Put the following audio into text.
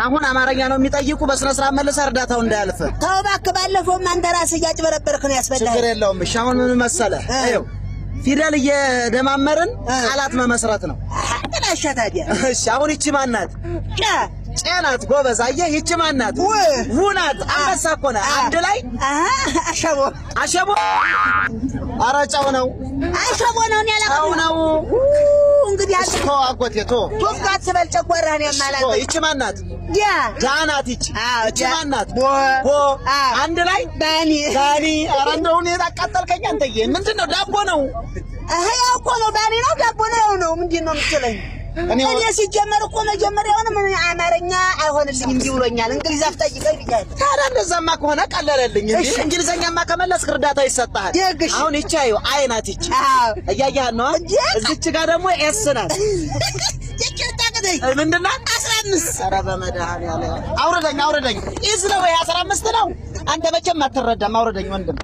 አሁን አማርኛ ነው የሚጠይቁ በስነ ስርዓት መልሰህ እርዳታው እንዳያልፍ ተው እባክህ ባለፈው አንተ ራስህ እያጭበረበርክ ነው ያስበላህ ችግር የለውም እሺ አሁን ምን መሰለህ አይው ፊደል እየደማመርን ቃላት መመስረት ነው አጥላሻ ታዲያ እሺ አሁን እቺ ማን ናት ጨናት ጎበዝ አየህ ይቺ ማን ናት ውናት አንበሳ እኮ ነው አንድ ላይ አሸቦ አራጫው ነው አሸቦ ነው ያላቀው ነው እንግዲህ አጥቶ አጎቴ ቶ ቶፍቃት ስበል ጨጓራህን ያማላል ይቺ ማን ናት ጃናት ይቺ ማን ናት ቦ አንድ ላይ ባኒ ኧረ እንደው እኔ ታቃጠልከኝ አንተዬ ምንድነው ዳቦ ነው ያው እኮ ነው ባኒ ነው ዳቦ ነው ምንድነው የምትለኝ እኔ ሲጀመር እኮ መጀመሪያውንም አማርኛ አይሆንልኝም እንዲህ ብሎኛል እንግሊዝ አፍጠይቀኝ ይያል ታዲያ እንደዛማ ከሆነ ቀለለልኝ እንዴ እንግሊዘኛማ ከመለስክ እርዳታ ይሰጣል አሁን ይቺ አዩ አይናት ይቺ እያያህ ነው እዚች ጋር ደግሞ ኤስ ናት ምንድን ናት 15 ኧረ በመድኃኒዓለም አውርደኝ ኢዝ ነው 15 ነው አንተ መቼም አትረዳም አውርደኝ ወንድም